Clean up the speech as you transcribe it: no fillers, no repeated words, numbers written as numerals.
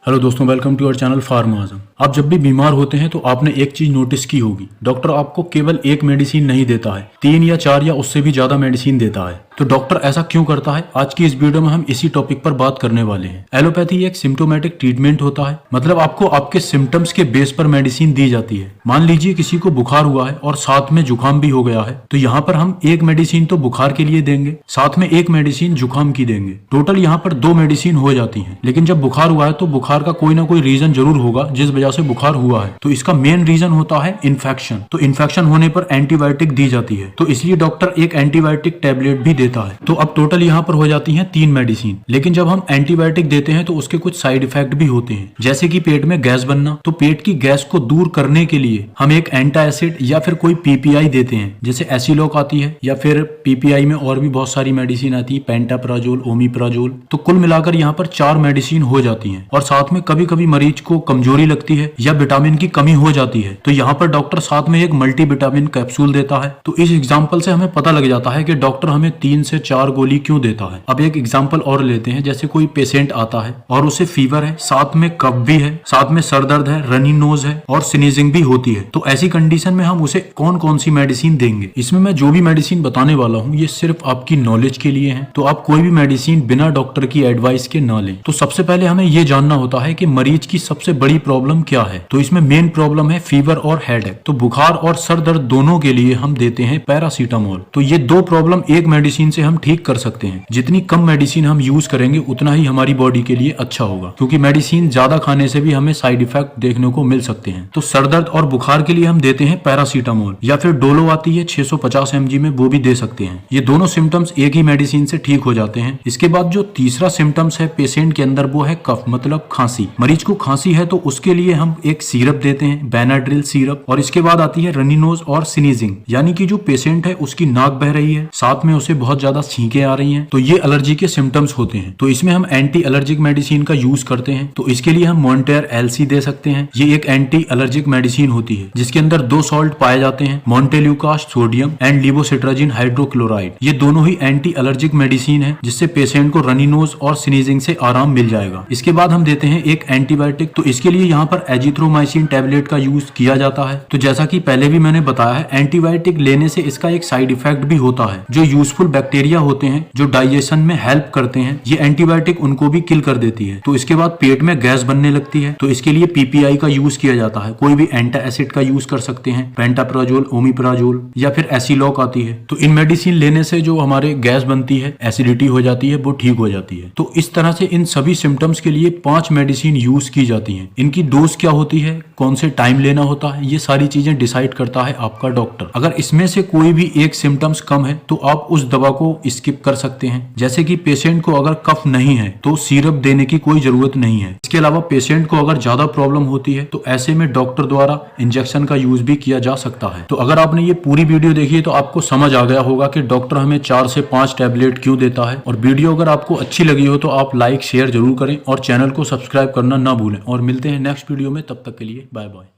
Hello दोस्तों, welcome to our channel Pharma Azam. आप जब भी बीमार होते हैं तो आपने एक चीज नोटिस की होगी, डॉक्टर आपको केवल एक मेडिसिन नहीं देता है, 3 या 4 या उससे भी ज्यादा मेडिसिन देता है। तो डॉक्टर ऐसा क्यों करता है? आज की इस वीडियो में हम इसी टॉपिक पर बात करने वाले हैं। एलोपैथी एक सिम्टोमेटिक ट्रीटमेंट होता है, मतलब आपको आपके सिम्टम्स के बेस पर मेडिसिन दी जाती है। मान लीजिए किसी को बुखार हुआ है और साथ में जुकाम भी हो गया है, तो यहाँ पर हम एक मेडिसिन तो बुखार के लिए देंगे, साथ में एक मेडिसिन जुकाम की देंगे। टोटल यहाँ पर 2 मेडिसिन हो जाती है। लेकिन जब बुखार हुआ है तो बुखार का कोई ना कोई रीजन जरूर होगा जिस वजह से बुखार हुआ है। तो इसका मेन रीजन होता है इन्फेक्शन। तो इन्फेक्शन होने पर एंटीबायोटिक दी जाती है, तो इसलिए डॉक्टर एक एंटीबायोटिक टेबलेट भी देता है। तो अब टोटल यहाँ पर हो जाती हैं 3 मेडिसिन। लेकिन जब हम एंटीबायोटिक देते हैं तो उसके कुछ साइड इफेक्ट भी होते हैं, जैसे कि पेट में गैस बनना। तो पेट की गैस को दूर करने के लिए हम एक एंटासिड या फिर कोई पीपीआई देते हैं, जैसे एसिलोक आती है, या फिर पीपीआई में और भी बहुत सारी मेडिसिन आती है, पेंटाप्राजोल, ओमिप्राजोल। तो कुल मिलाकर यहाँ पर 4 मेडिसिन हो जाती हैं। और साथ में कभी कभी मरीज को कमजोरी लगती है या विटामिन की कमी हो जाती है, तो यहाँ पर डॉक्टर साथ में एक मल्टीविटामिन कैप्सूल देता है। तो इस एग्जाम्पल से हमें पता लग जाता है कि डॉक्टर हमें 3 से 4 गोली क्यों देता है। अब एक एग्जाम्पल और लेते हैं, जैसे कोई पेशेंट आता है और उसे फीवर है, साथ में कफ भी है, साथ में सर दर्द है, रनी नोज है और स्नीजिंग भी होती है। तो ऐसी कंडीशन में हम उसे कौन कौन सी मेडिसिन देंगे? इसमें मैं जो भी मेडिसिन बताने वाला हूँ ये सिर्फ आपकी नॉलेज के लिए है, तो आप कोई भी मेडिसिन बिना डॉक्टर की एडवाइस के ना लें। तो सबसे पहले हमें ये जानना होता है कि मरीज की सबसे बड़ी प्रॉब्लम क्या है। तो इसमें मेन प्रॉब्लम है फीवर और हेडेक। तो बुखार और सर दर्द दोनों के लिए हम देते हैं पैरासीटामोल। तो ये 2 प्रॉब्लम एक मेडिसिन से हम ठीक कर सकते हैं। जितनी कम मेडिसिन हम यूज करेंगे उतना ही हमारी बॉडी के लिए अच्छा होगा, क्योंकि मेडिसिन ज्यादा खाने से भी हमें साइड इफेक्ट देखने को मिल सकते हैं। तो सर दर्द और बुखार के लिए हम देते हैं पैरासीटामोल, या फिर डोलो आती है 650 mg में, वो भी दे सकते हैं। ये दोनों सिम्टम्स एक ही मेडिसिन से ठीक हो जाते हैं। इसके बाद जो तीसरा सिम्टम्स है पेशेंट के अंदर, वो है कफ, मतलब खांसी। मरीज को खांसी है तो उसके लिए हम एक सिरप देते हैं, बेनाड्रिल सिरप। और इसके बाद आती है रनी नोज और स्नीजिंग, यानी कि जो पेशेंट है उसकी नाक बह रही है, साथ में उसे बहुत ज्यादा छींकें आ रही हैं, तो ये एलर्जी के सिम्टम्स होते हैं। तो इसमें हम एंटी एलर्जिक मेडिसिन का यूज करते हैं। तो इसके लिए हम मॉन्टेर एलसी दे सकते हैं। ये एक एंटी एलर्जिक मेडिसिन होती है जिसके अंदर 2 सॉल्ट पाए जाते हैं, मॉन्टेल्यूकास्ट सोडियम एंड लिवोसिट्राजिन हाइड्रोक्लोराइड। ये दोनों ही एंटी एलर्जिक मेडिसिन है, जिससे पेशेंट को रनी नोज और स्नीजिंग से आराम मिल जाएगा। इसके बाद हम देते हैं एक एंटीबायोटिक। तो इसके लिए यहाँ पर एजिथ्रोमाइसिन टैबलेट का यूज किया जाता है। तो जैसा कि पहले भी मैंने बताया है, एंटीबायोटिक लेने से इसका एक साइड इफेक्ट भी होता है। जो यूजफुल बैक्टीरिया होते हैं जो डाइजेशन में हेल्प करते हैं, ये एंटीबायोटिक उनको भी किल कर देती है। तो इसके बाद पेट में गैस बनने लगती है, तो इसके लिए पीपीआई का यूज किया जाता है। कोई भी एंटासिड का यूज कर सकते हैं, पेंटाप्राजोल, ओमिप्राजोल या फिर एसिलोक आती है। तो इन मेडिसिन लेने से जो हमारे गैस बनती है, एसिडिटी हो जाती है, वो ठीक हो जाती है। तो इस तरह से इन सभी सिम्टम्स के लिए 5 मेडिसिन यूज की जाती हैं। इनकी डोज क्या होती है, कौन से टाइम लेना होता है, ये सारी चीजें डिसाइड करता है आपका डॉक्टर। अगर इसमें से कोई भी एक सिम्टम्स कम है तो आप उस दवा को स्किप कर सकते हैं। जैसे कि पेशेंट को अगर कफ नहीं है तो सिरप देने की कोई जरूरत नहीं है। इसके अलावा पेशेंट को अगर ज्यादा प्रॉब्लम होती है तो ऐसे में डॉक्टर द्वारा इंजेक्शन का यूज भी किया जा सकता है। तो अगर आपने ये पूरी वीडियो देखी है तो आपको समझ आ गया होगा कि डॉक्टर हमें 4 से 5 टैबलेट क्यों देता है। और वीडियो अगर आपको अच्छी लगी हो तो आप लाइक शेयर जरूर करें और चैनल को सब्सक्राइब करना ना भूलें। और मिलते हैं नेक्स्ट वीडियो में, तब तक के लिए बाय बाय।